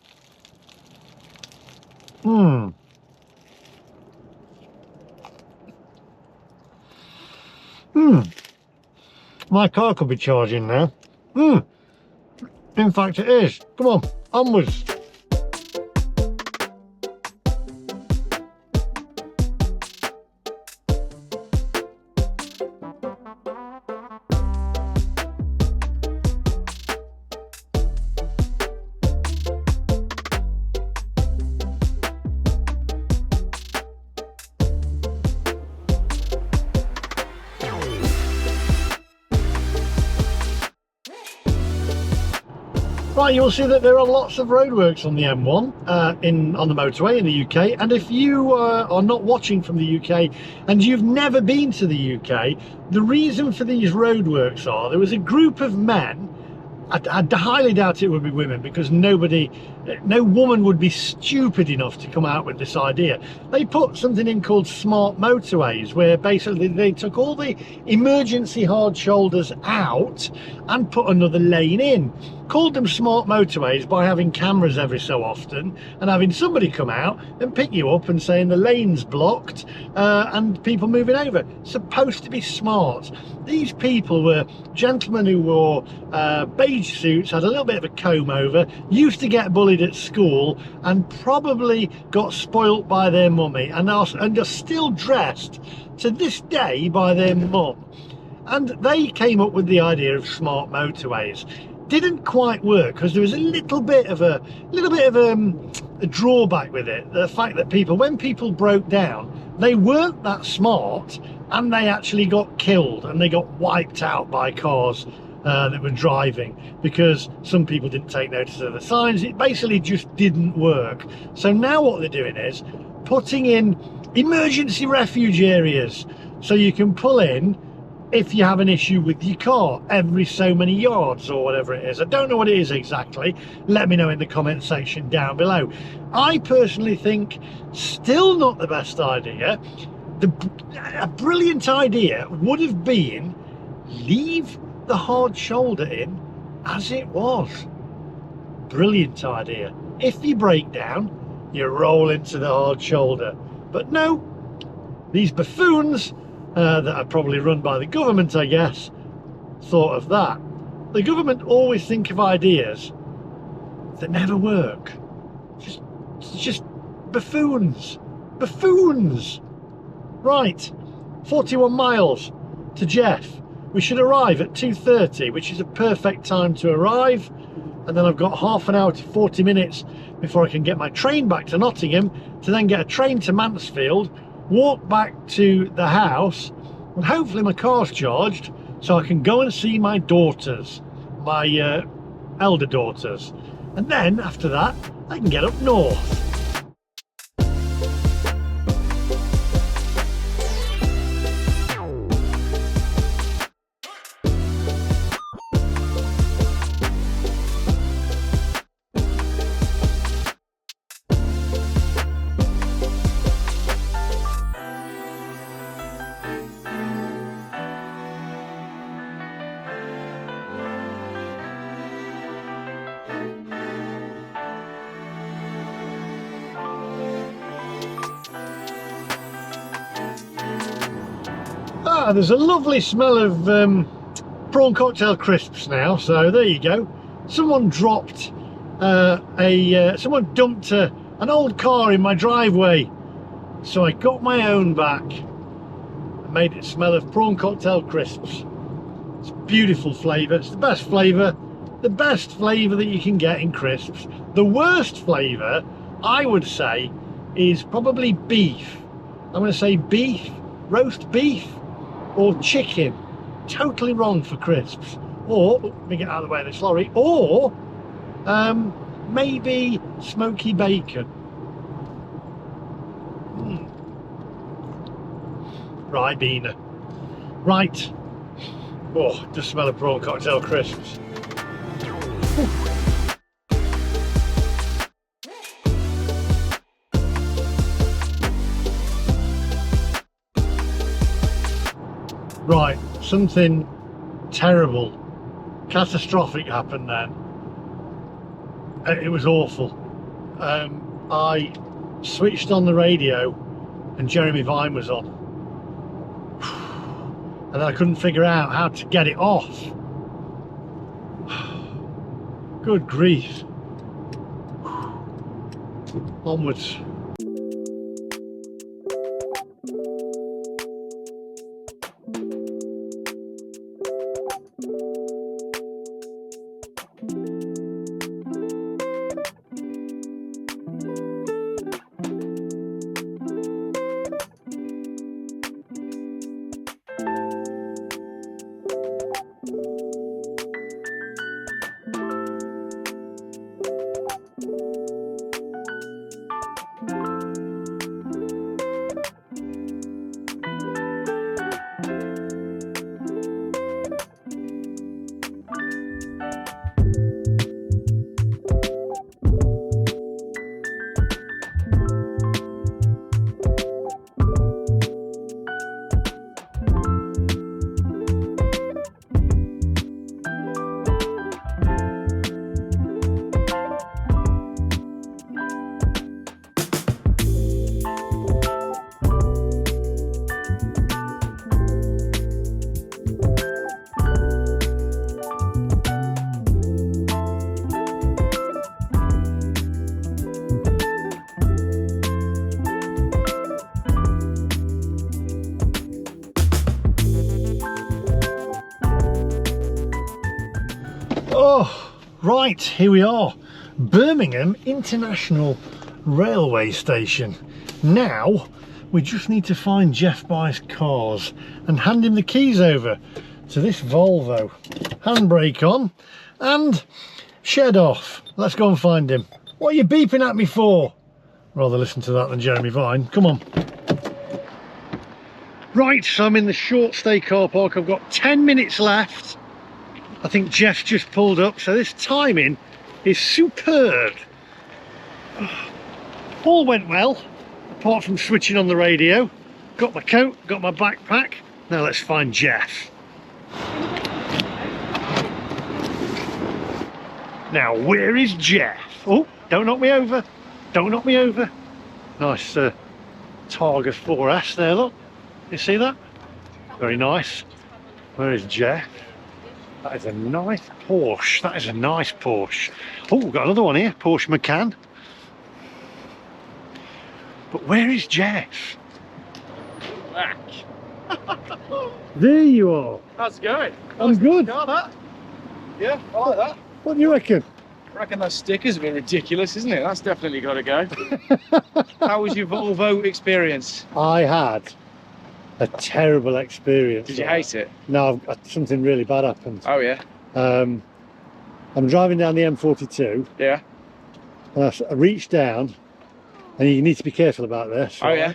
My car could be charging now. In fact it is. Come on, onwards. Right, you will see that there are lots of roadworks on the M1 on the motorway in the UK, and if you are not watching from the UK and you've never been to the UK, the reason for these roadworks are there was a group of men. I highly doubt it would be women, because no woman would be stupid enough to come out with this idea. They put something in called smart motorways, where basically they took all the emergency hard shoulders out and put another lane in. Called them smart motorways by having cameras every so often and having somebody come out and pick you up and saying the lane's blocked and people moving over. Supposed to be smart. These people were gentlemen who wore beige suits, had a little bit of a comb over, used to get bullied at school, and probably got spoilt by their mummy, and are still dressed to this day by their mum. And they came up with the idea of smart motorways. Didn't quite work because there was a little bit of a drawback with it. The fact that when people broke down, they weren't that smart, and they actually got killed and they got wiped out by cars that were driving, because some people didn't take notice of the signs. It basically just didn't work. So now what they're doing is putting in emergency refuge areas, so you can pull in if you have an issue with your car every so many yards or whatever it is. I don't know what it is exactly. Let me know in the comment section down below. I personally think still not the best idea. A brilliant idea would have been leave the hard shoulder in as it was. Brilliant idea. If you break down, you roll into the hard shoulder. But no, these buffoons that are probably run by the government, I guess, thought of that. The government always think of ideas that never work. Just buffoons. Buffoons. Right, 41 miles to Geoff. We should arrive at 2:30, which is a perfect time to arrive. And then I've got half an hour to 40 minutes before I can get my train back to Nottingham, to then get a train to Mansfield, walk back to the house, and hopefully my car's charged so I can go and see my daughters, my elder daughters. And then after that, I can get up north. There's a lovely smell of prawn cocktail crisps now, so there you go. Someone dropped someone dumped an old car in my driveway, so I got my own back and made it smell of prawn cocktail crisps. It's beautiful flavour. It's the best flavour that you can get in crisps. The worst flavour, I would say, is probably beef. I'm going to say beef, roast beef, or chicken. Totally wrong for crisps. Or, let me get out of the way of this lorry, or maybe smoky bacon. Right, Beaner. Right. Oh, just smell of prawn cocktail crisps. Right, something terrible, catastrophic happened then. It was awful. I switched on the radio and Jeremy Vine was on. And I couldn't figure out how to get it off. Good grief. Onwards. Right, here we are, Birmingham International Railway Station. Now we just need to find Geoff Buys Cars and hand him the keys over to this Volvo. Handbrake on and shed off. Let's go and find him. What are you beeping at me for? Rather listen to that than Jeremy Vine. Come on. Right, so I'm in the short stay car park. I've got 10 minutes left. I think Geoff just pulled up, so this timing is superb. All went well, apart from switching on the radio. Got my coat, got my backpack. Now let's find Geoff. Now, where is Geoff? Oh, don't knock me over. Don't knock me over. Nice Targa 4S there, look. You see that? Very nice. Where is Geoff? That is a nice Porsche. That is a nice Porsche. Oh, we've got another one here, Porsche Macan. But where is Geoff? Back. There you are. How's it going? I'm good. Car, that? Yeah, I like that. What do you reckon? I reckon those stickers have been ridiculous, isn't it? That's definitely got to go. How was your Volvo experience? I had a terrible experience. Did you hate it? No, something really bad happened. Oh, yeah? I'm driving down the M42. Yeah. And I reached down, and you need to be careful about this. Oh, yeah?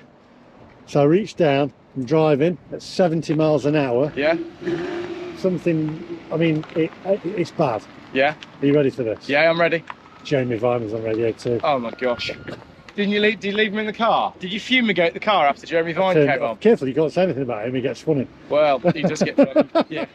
So I reached down, I'm driving at 70 miles an hour. Yeah? Something, I mean, it's bad. Yeah? Are you ready for this? Yeah, I'm ready. Jeremy Vine was on radio too. Oh, my gosh. Did you leave him in the car? Did you fumigate the car after Jeremy Vine came on? Careful, you can't say anything about him, he gets funny. Well, he does get funny, yeah.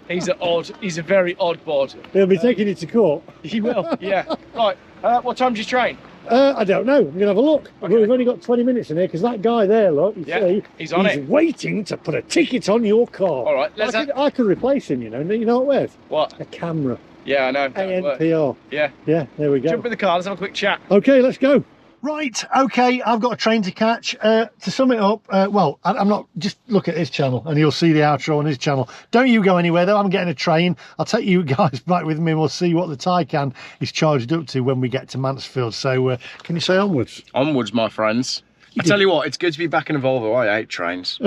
He's a very odd bod. He'll be taking you to court. He will, yeah. Right, what time do you train? I don't know, I'm going to have a look. Okay. We've only got 20 minutes in here because that guy there, look, you see, he's on it. waiting to put a ticket on your car. All right, I could replace him, you know what with? What? A camera. Yeah, I know. ANPR. Yeah. Yeah, there we go. Jump in the car, let's have a quick chat. Okay, let's go. Right, okay, I've got a train to catch. To sum it up, well, I'm not, just look at his channel and you'll see the outro on his channel. Don't you go anywhere though, I'm getting a train. I'll take you guys back with me and we'll see what the Taycan is charged up to when we get to Mansfield. So, can you say onwards? Onwards, my friends. I tell you what, it's good to be back in a Volvo. I hate trains.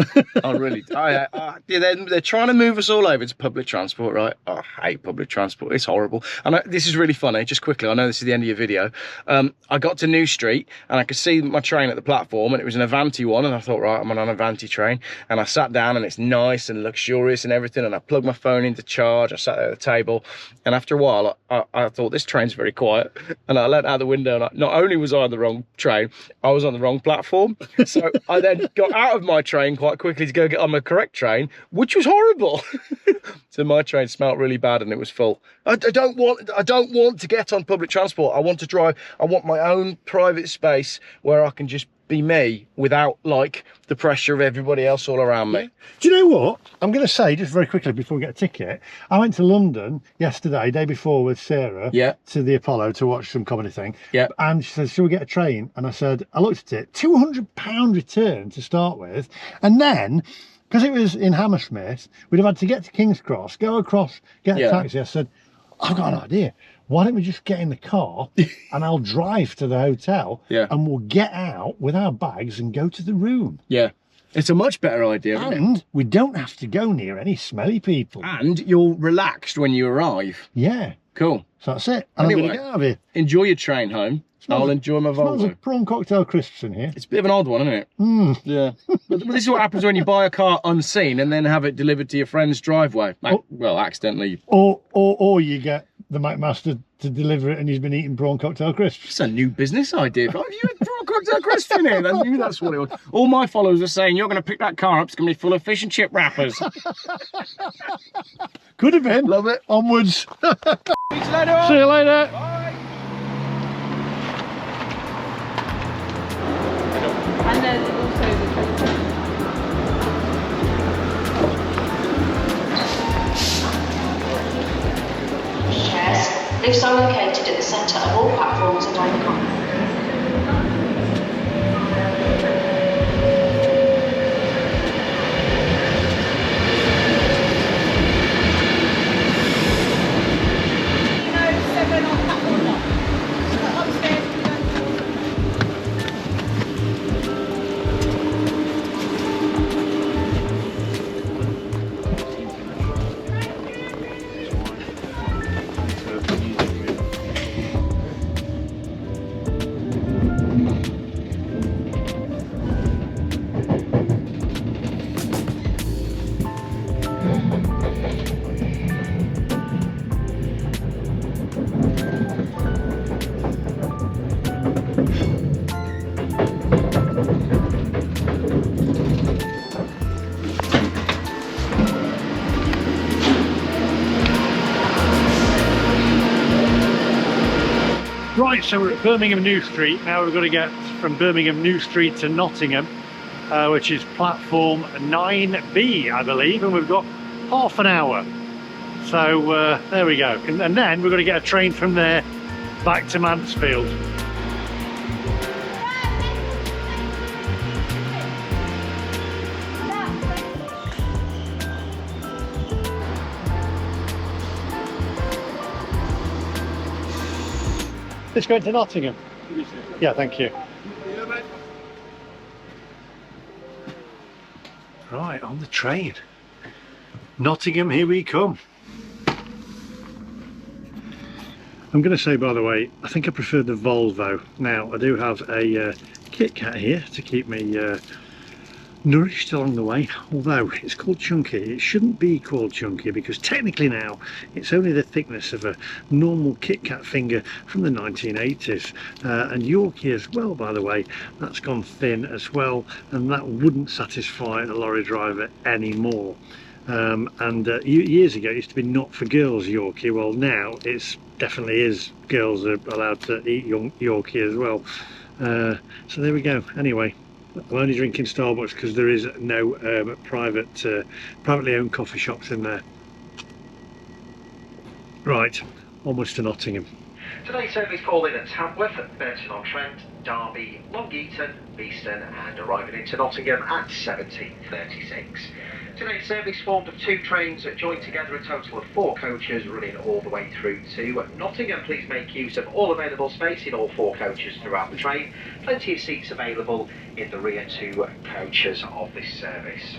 I really, they're trying to move us all over to public transport, right? I hate public transport. It's horrible. And this is really funny. Just quickly, I know this is the end of your video. I got to New Street and I could see my train at the platform and it was an Avanti one. And I thought, right, I'm on an Avanti train. And I sat down and it's nice and luxurious and everything. And I plugged my phone into charge. I sat there at the table. And after a while, I thought, this train's very quiet. And I leant out the window and not only was I on the wrong train, I was on the wrong platform. So I then got out of my train quite quickly to go get on the correct train, which was horrible. So my train smelt really bad and it was full. I don't want to get on public transport. I want to drive. I want my own private space where I can just be me without like the pressure of everybody else all around me. Do you know what I'm going to say just very quickly before we get a ticket? I went to London yesterday, day before, with Sarah, to the Apollo to watch some comedy thing. Yeah. And she said, should we get a train? And I said, I looked at it, £200 return to start with, and then because it was in Hammersmith, we'd have had to get to King's Cross, go across, get a taxi. I said, I've got an idea. Why don't we just get in the car and I'll drive to the hotel and we'll get out with our bags and go to the room. Yeah. It's a much better idea, isn't it? And we don't have to go near any smelly people. And you're relaxed when you arrive. Yeah. Cool. So that's it. And Anyway, I'm going to get out of here. Enjoy your train home. I'll enjoy my Smells Volvo. of prawn cocktail crisps in here. It's a bit of an odd one, isn't it? Mm. Yeah. But this is what happens when you buy a car unseen and then have it delivered to your friend's driveway. Well, accidentally. Or you get the MacMaster to deliver it and he's been eating prawn cocktail crisps. It's a new business idea. Have you had prawn cocktail crisps in here? I knew that's what it was. All my followers are saying, you're going to pick that car up, it's going to be full of fish and chip wrappers. Could have been. Love it. Onwards. See you later. Bye. And then also the Yes, lifts are located at the centre of all platforms and overcome. Seven Right, so we're at Birmingham New Street. Now we've got to get from Birmingham New Street to Nottingham, which is platform 9B, I believe, and we've got half an hour. So there we go. And then we're going to get a train from there back to Mansfield. Let's go into Nottingham. Yeah, thank you. Right, on the train. Nottingham, here we come. I'm going to say, by the way, I think I prefer the Volvo. Now, I do have a Kit Kat here to keep me nourished along the way, although it's called chunky. It shouldn't be called chunky because technically now it's only the thickness of a normal Kit Kat finger from the 1980s, and Yorkie as well, by the way, that's gone thin as well, and that wouldn't satisfy a lorry driver anymore. Years ago it used to be not for girls Yorkie. Well, now it's definitely is. Girls are allowed to eat Yorkie as well, so there we go. Anyway, I'm only drinking Starbucks because there is no privately owned coffee shops in there. Right, onwards to Nottingham. Today's service call in at Tamworth, Burton-on-Trent, Derby, Long Eaton, Beeston, and arriving into Nottingham at 17:36. Today's service formed of 2 trains joined together, a total of 4 coaches running all the way through to Nottingham. Please make use of all available space in all 4 coaches throughout the train. Plenty of seats available in the rear 2 coaches of this service.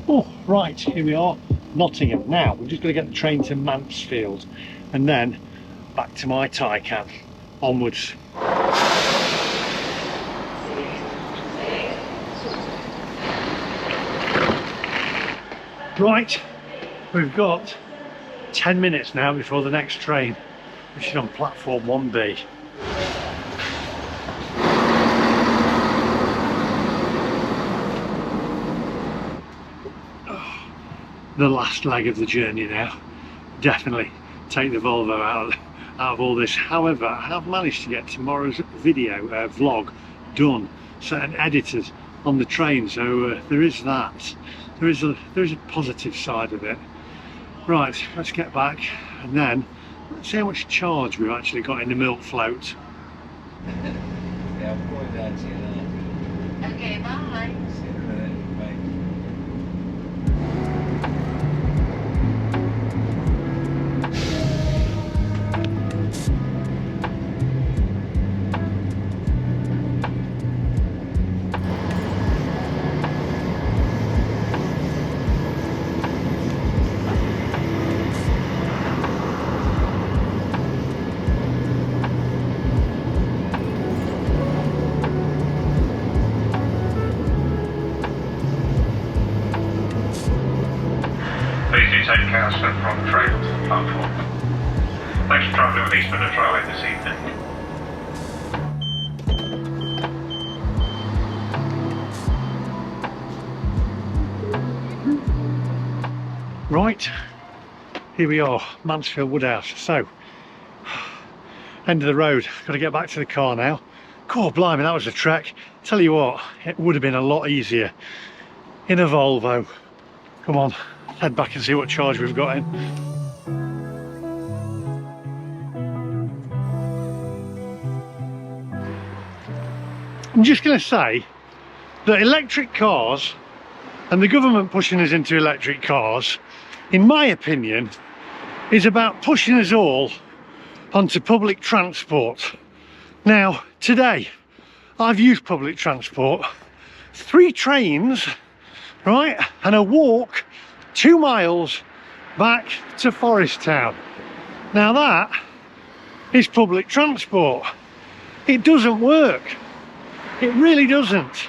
Oh, right, here we are, Nottingham. Now, we're just going to get the train to Mansfield and then back to my Taycan, onwards. Right, we've got 10 minutes now before the next train, which is on platform 1B. The last leg of the journey now. Definitely take the Volvo out of all this. However, I have managed to get tomorrow's video vlog done, certain editors on the train, so there is that. There is a positive side of it. Right, let's get back and then let's see how much charge we've actually got in the milk float. Yeah, I'm going down to you now. Okay, bye. See you in a minute, bye. There's probably at least been a trial this evening. Right, here we are, Mansfield Woodhouse. So, end of the road, got to get back to the car now. God blimey, that was a trek. Tell you what, it would have been a lot easier in a Volvo. Come on, head back and see what charge we've got in. I'm just going to say that electric cars and the government pushing us into electric cars, in my opinion, is about pushing us all onto public transport. Now, today, I've used public transport, 3 trains, right, and a walk 2 miles back to Forest Town. Now that is public transport. It doesn't work. It really doesn't.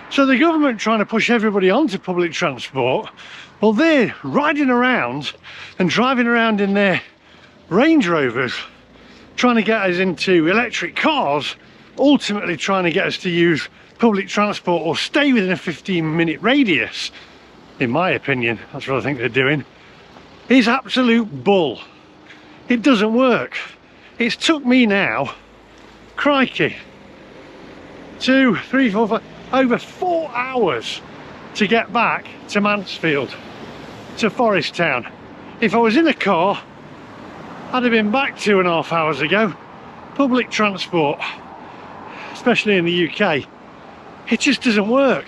So the government trying to push everybody onto public transport, well, they're riding around and driving around in their Range Rovers, trying to get us into electric cars, ultimately trying to get us to use public transport or stay within a 15-minute radius. In my opinion, that's what I think they're doing. It's absolute bull. It doesn't work. It's took me now, crikey, 2, 3, 4, 5, over 4 hours to get back to Mansfield, to Forest Town. If I was in a car, I'd have been back 2.5 hours ago. Public transport, especially in the UK, it just doesn't work.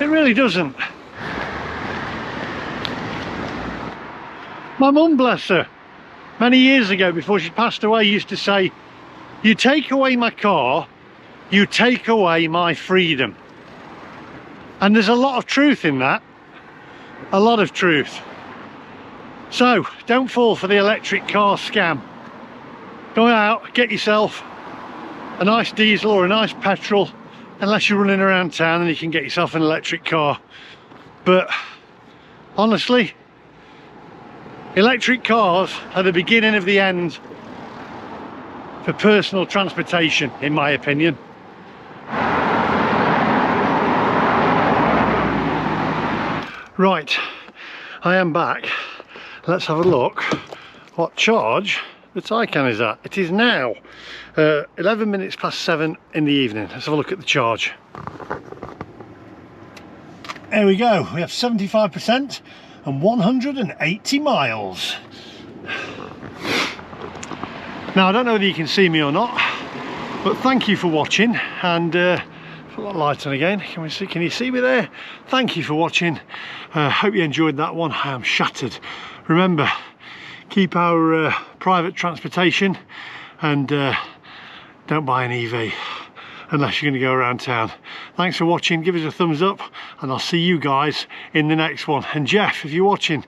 It really doesn't. My mum, bless her, many years ago before she passed away, used to say, "You take away my car, you take away my freedom." And there's a lot of truth in that. A lot of truth. So, don't fall for the electric car scam. Go out, get yourself a nice diesel or a nice petrol, unless you're running around town, and you can get yourself an electric car. But honestly, electric cars are the beginning of the end for personal transportation, in my opinion. Right, I am back. Let's have a look what charge the Taycan is at. It is now 11 minutes past 7 in the evening. Let's have a look at the charge. There we go, we have 75% and 180 miles. Now, I don't know whether you can see me or not, but thank you for watching, and put that light on again. Can you see me there? Thank you for watching. Hope you enjoyed that one. I am shattered. Remember, keep our private transportation, and don't buy an EV unless you're going to go around town. Thanks for watching. Give us a thumbs up, and I'll see you guys in the next one. And Geoff, if you're watching,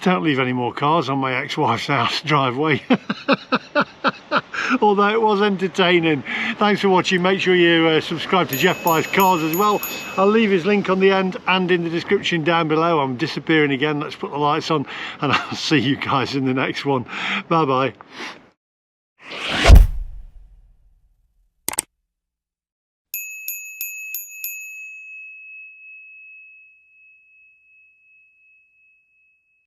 don't leave any more cars on my ex-wife's house driveway. Although it was entertaining. Thanks for watching. Make sure you subscribe to Geoff Buys Cars as well. I'll leave his link on the end and in the description down below. I'm disappearing again. Let's put the lights on, and I'll see you guys in the next one. Bye bye.